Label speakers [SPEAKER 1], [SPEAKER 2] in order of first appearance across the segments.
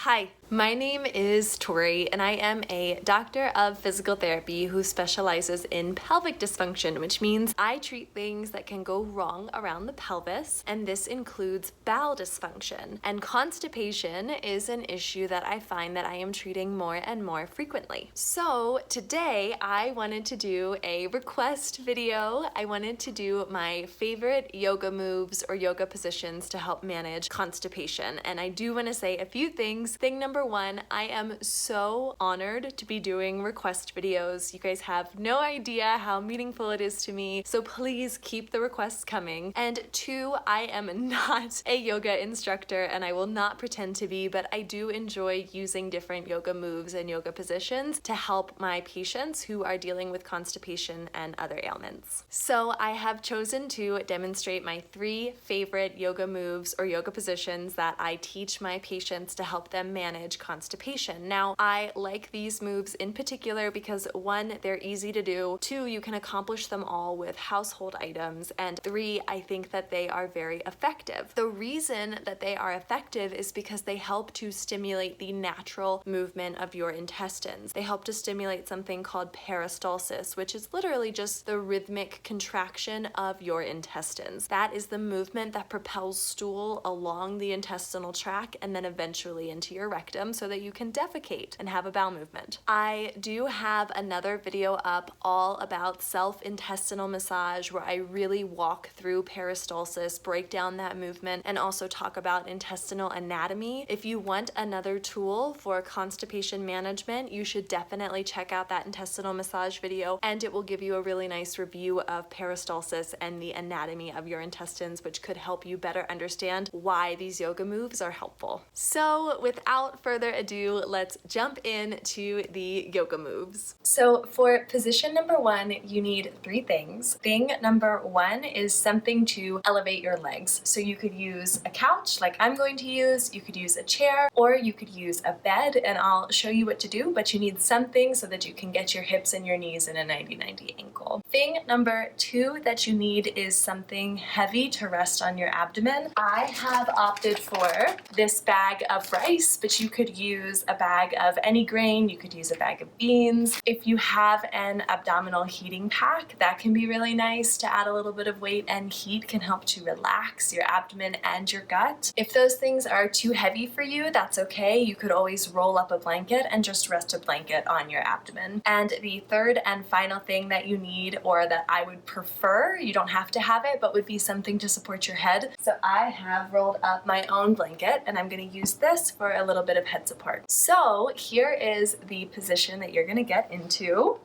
[SPEAKER 1] Hi, my name is Tori, and I am a doctor of physical therapy who specializes in pelvic dysfunction, which means I treat things that can go wrong around the pelvis, and this includes bowel dysfunction. And constipation is an issue that I find that I am treating more and more frequently. So today I wanted to do a request video. I wanted to do my favorite yoga moves or yoga positions to help manage constipation. And I do want to say a few things. Thing number one, I am so honored to be doing request videos. You guys have no idea how meaningful it is to me, so please keep the requests coming. And two, I am not a yoga instructor and I will not pretend to be, but I do enjoy using different yoga moves and yoga positions to help my patients who are dealing with constipation and other ailments. So I have chosen to demonstrate my 3 favorite yoga moves or yoga positions that I teach my patients to help them manage constipation. Now, I like these moves in particular because 1, they're easy to do, 2, you can accomplish them all with household items, and 3, I think that they are very effective. The reason that they are effective is because they help to stimulate the natural movement of your intestines. They help to stimulate something called peristalsis, which is literally just the rhythmic contraction of your intestines. That is the movement that propels stool along the intestinal tract and then eventually into your rectum so that you can defecate and have a bowel movement. I do have another video up all about self-intestinal massage where I really walk through peristalsis, break down that movement, and also talk about intestinal anatomy. If you want another tool for constipation management, you should definitely check out that intestinal massage video, and it will give you a really nice review of peristalsis and the anatomy of your intestines, which could help you better understand why these yoga moves are helpful. So without further ado, let's jump into the yoga moves. So for position number 1, you need 3 things. Thing number 1 is something to elevate your legs. So you could use a couch like I'm going to use, you could use a chair, or you could use a bed, and I'll show you what to do, but you need something so that you can get your hips and your knees in a 90-90 angle. Thing number 2 that you need is something heavy to rest on your abdomen. I have opted for this bag of rice, but you could use a bag of any grain, you could use a bag of beans. If you have an abdominal heating pack, that can be really nice to add a little bit of weight, and heat can help to relax your abdomen and your gut. If those things are too heavy for you, that's okay. You could always roll up a blanket and just rest a blanket on your abdomen. And the third and final thing that you need, or that I would prefer, you don't have to have it, but would be something to support your head. So I have rolled up my own blanket, and I'm going to use this for a little bit of head support. So here is the position that you're going to get into.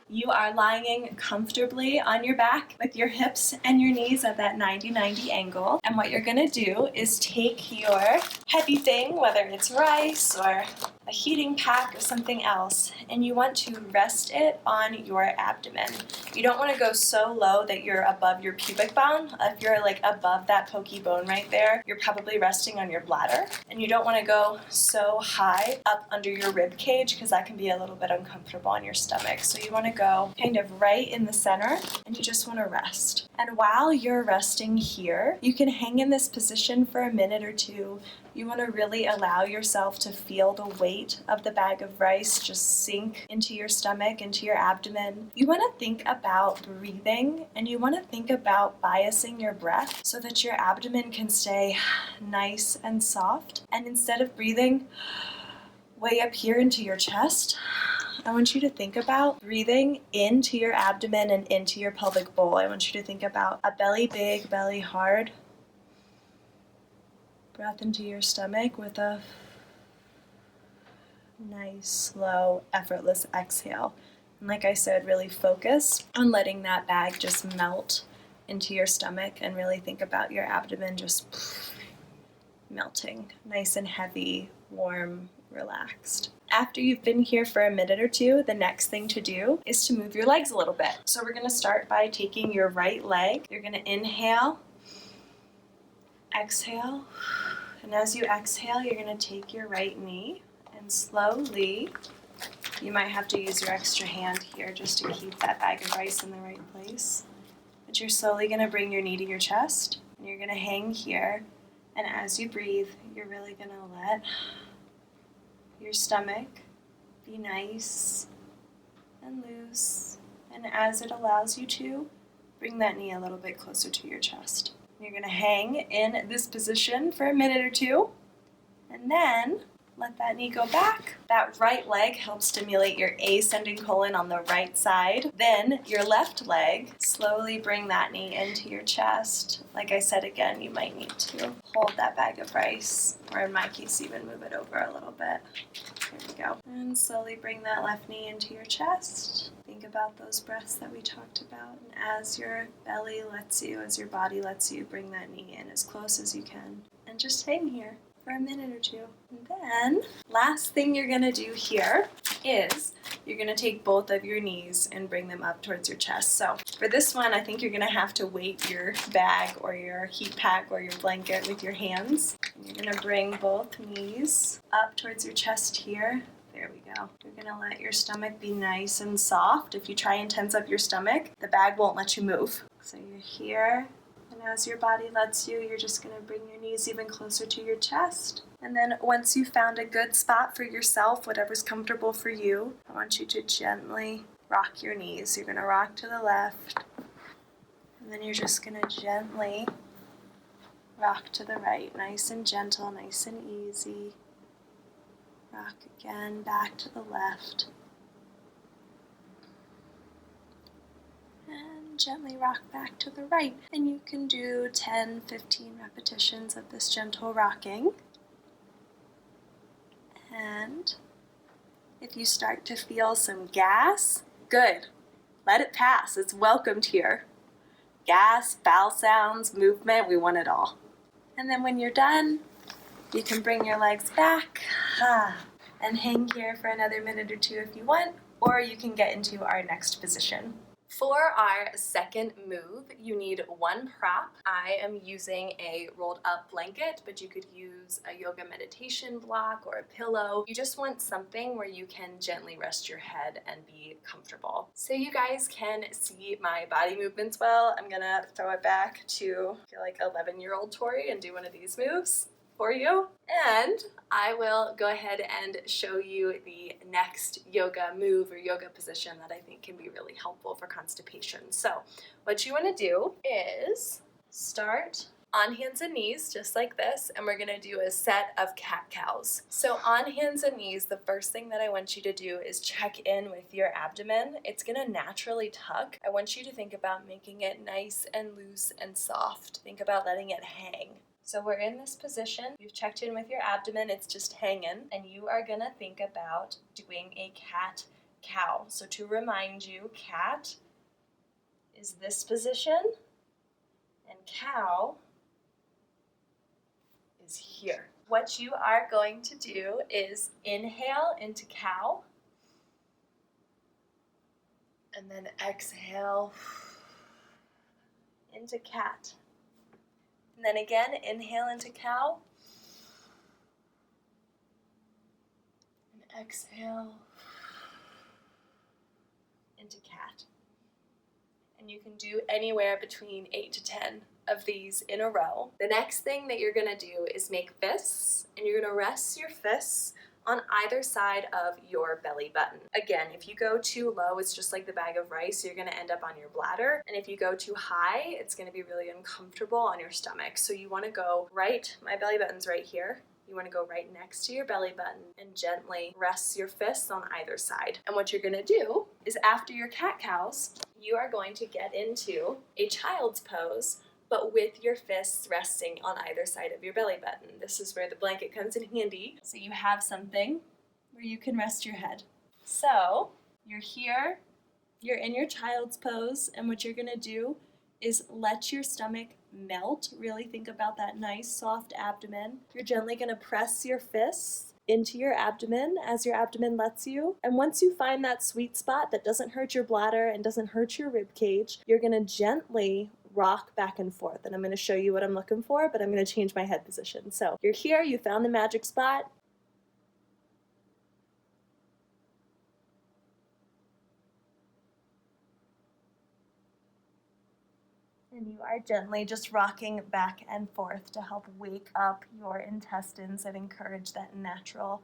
[SPEAKER 1] You are lying comfortably on your back with your hips and your knees at that 90-90 angle. And what you're gonna do is take your heavy thing, whether it's rice or a heating pack or something else, and you want to rest it on your abdomen. You don't want to go so low that you're above your pubic bone. If you're like above that pokey bone right there, you're probably resting on your bladder. And you don't want to go so high up under your rib cage because that can be a little bit uncomfortable on your stomach. So you want to go kind of right in the center, and you just want to rest. And while you're resting here, you can hang in this position for a minute or 2. You want to really allow yourself to feel the weight of the bag of rice just sink into your stomach, into your abdomen. You want to think about breathing, and you want to think about biasing your breath so that your abdomen can stay nice and soft. And instead of breathing way up here into your chest, I want you to think about breathing into your abdomen and into your pelvic bowl. I want you to think about a belly big, belly hard breath into your stomach with a nice, slow, effortless exhale. And like I said, really focus on letting that bag just melt into your stomach, and really think about your abdomen just melting, nice and heavy, warm, relaxed. After you've been here for a minute or 2, the next thing to do is to move your legs a little bit. So we're going to start by taking your right leg. You're going to inhale, exhale, and as you exhale, you're going to take your right knee and slowly, you might have to use your extra hand here just to keep that bag of rice in the right place, but you're slowly going to bring your knee to your chest, and you're going to hang here And as you breathe, you're really going to let your stomach be nice and loose. And as it allows you to, bring that knee a little bit closer to your chest. You're going to hang in this position for a minute or two, and then let that knee go back. That right leg helps stimulate your ascending colon on the right side. Then your left leg, slowly bring that knee into your chest. Like I said again, you might need to hold that bag of rice, or in my case, even move it over a little bit. Here we go. And slowly bring that left knee into your chest. Think about those breaths that we talked about. And as your belly lets you, as your body lets you, bring that knee in as close as you can. And just hang here for a minute or two. And then, last thing you're gonna do here is you're gonna take both of your knees and bring them up towards your chest. So for this one, I think you're gonna have to weight your bag or your heat pack or your blanket with your hands. And you're gonna bring both knees up towards your chest here. There we go. You're gonna let your stomach be nice and soft. If you try and tense up your stomach, the bag won't let you move. So you're here. And as your body lets you, you're just going to bring your knees even closer to your chest. And then once you've found a good spot for yourself, whatever's comfortable for you, I want you to gently rock your knees. You're going to rock to the left, and then you're just going to gently rock to the right. Nice and gentle, nice and easy. Rock again, back to the left. And gently rock back to the right. And you can do 10, 15 repetitions of this gentle rocking. And if you start to feel some gas, good. Let it pass. It's welcomed here. Gas, bowel sounds, movement, we want it all. And then when you're done, you can bring your legs back and hang here for another minute or two if you want, or you can get into our next position. For our second move, you need one prop. I am using a rolled up blanket, but you could use a yoga meditation block or a pillow. You just want something where you can gently rest your head and be comfortable. So you guys can see my body movements well. I'm gonna throw it back to feel like 11-year-old Tori and do one of these moves for you. And I will go ahead and show you the next yoga move or yoga position that I think can be really helpful for constipation. So what you want to do is start on hands and knees, just like this, and we're gonna do a set of cat-cows. So on hands and knees, the first thing that I want you to do is check in with your abdomen. It's gonna naturally tuck. I want you to think about making it nice and loose and soft. Think about letting it hang. So we're in this position, you've checked in with your abdomen, it's just hanging, and you are gonna think about doing a cat-cow. So to remind you, cat is this position, and cow is here. What you are going to do is inhale into cow, and then exhale into cat. And then again, inhale into cow, and exhale into cat. And you can do anywhere between 8 to 10 of these in a row. The next thing that you're gonna do is make fists, and you're gonna rest your fists on either side of your belly button. Again, if you go too low, it's just like the bag of rice, you're gonna end up on your bladder. And if you go too high, it's gonna be really uncomfortable on your stomach. So you wanna go right, my belly button's right here. You wanna go right next to your belly button and gently rest your fists on either side. And what you're gonna do is after your cat-cows, you are going to get into a child's pose, but with your fists resting on either side of your belly button. This is where the blanket comes in handy. So you have something where you can rest your head. So you're here, you're in your child's pose, and what you're gonna do is let your stomach melt. Really think about that nice soft abdomen. You're gently gonna press your fists into your abdomen as your abdomen lets you. And once you find that sweet spot that doesn't hurt your bladder and doesn't hurt your rib cage, you're gonna gently rock back and forth. And I'm gonna show you what I'm looking for, but I'm gonna change my head position. So you're here, you found the magic spot. And and you are gently just rocking back and forth to help wake up your intestines and encourage that natural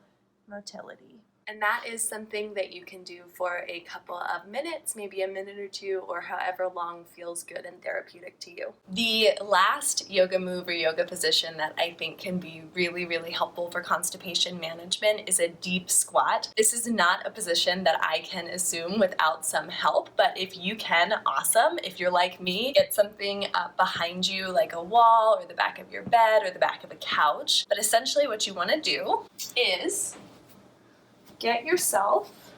[SPEAKER 1] motility. And that is something that you can do for a couple of minutes, maybe a minute or two, or however long feels good and therapeutic to you. The last yoga move or yoga position that I think can be really, really helpful for constipation management is a deep squat. This is not a position that I can assume without some help, but if you can, awesome. If you're like me, get something up behind you like a wall or the back of your bed or the back of a couch. But essentially what you want to do is get yourself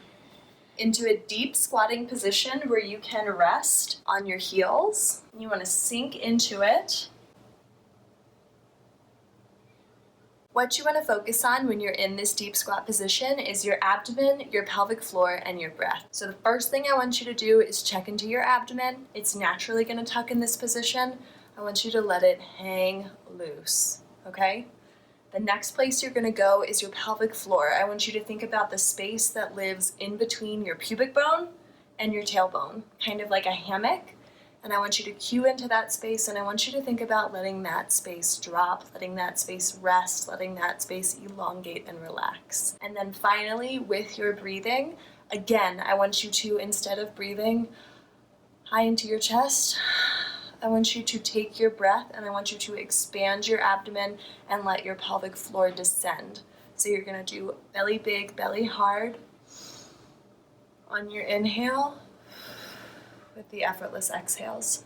[SPEAKER 1] into a deep squatting position where you can rest on your heels. You want to sink into it. What you want to focus on when you're in this deep squat position is your abdomen, your pelvic floor, and your breath. So the first thing I want you to do is check into your abdomen. It's naturally going to tuck in this position. I want you to let it hang loose, okay? The next place you're going to go is your pelvic floor. I want you to think about the space that lives in between your pubic bone and your tailbone, kind of like a hammock. And I want you to cue into that space, and I want you to think about letting that space drop, letting that space rest, letting that space elongate and relax. And then finally, with your breathing, again, I want you to, instead of breathing high into your chest, I want you to take your breath and I want you to expand your abdomen and let your pelvic floor descend. So you're going to do belly big, belly hard on your inhale with the effortless exhales.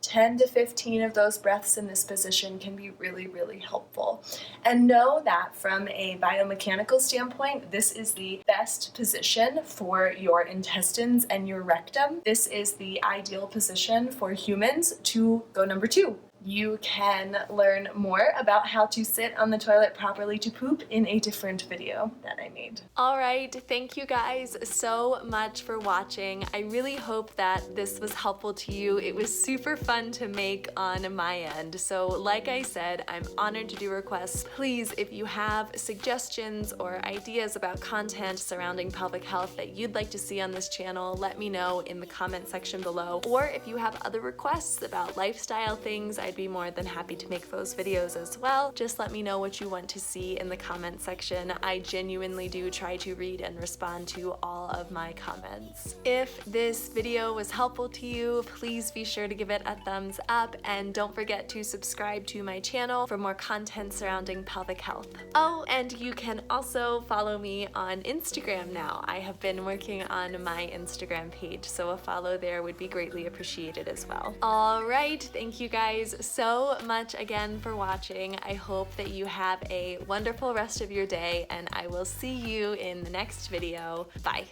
[SPEAKER 1] 10 to 15 of those breaths in this position can be really, really helpful. And know that from a biomechanical standpoint, this is the best position for your intestines and your rectum. This is the ideal position for humans to go number 2. You can learn more about how to sit on the toilet properly to poop in a different video that I made. All right, thank you guys so much for watching. I really hope that this was helpful to you. It was super fun to make on my end. So like I said, I'm honored to do requests. Please, if you have suggestions or ideas about content surrounding pelvic health that you'd like to see on this channel, let me know in the comment section below. Or if you have other requests about lifestyle things, I'd be more than happy to make those videos as well. Just let me know what you want to see in the comment section. I genuinely do try to read and respond to all of my comments. If this video was helpful to you, please be sure to give it a thumbs up and don't forget to subscribe to my channel for more content surrounding pelvic health. Oh, and you can also follow me on Instagram now. I have been working on my Instagram page, so a follow there would be greatly appreciated as well. All right, thank you guys so much again for watching. I hope that you have a wonderful rest of your day, and I will see you in the next video. Bye.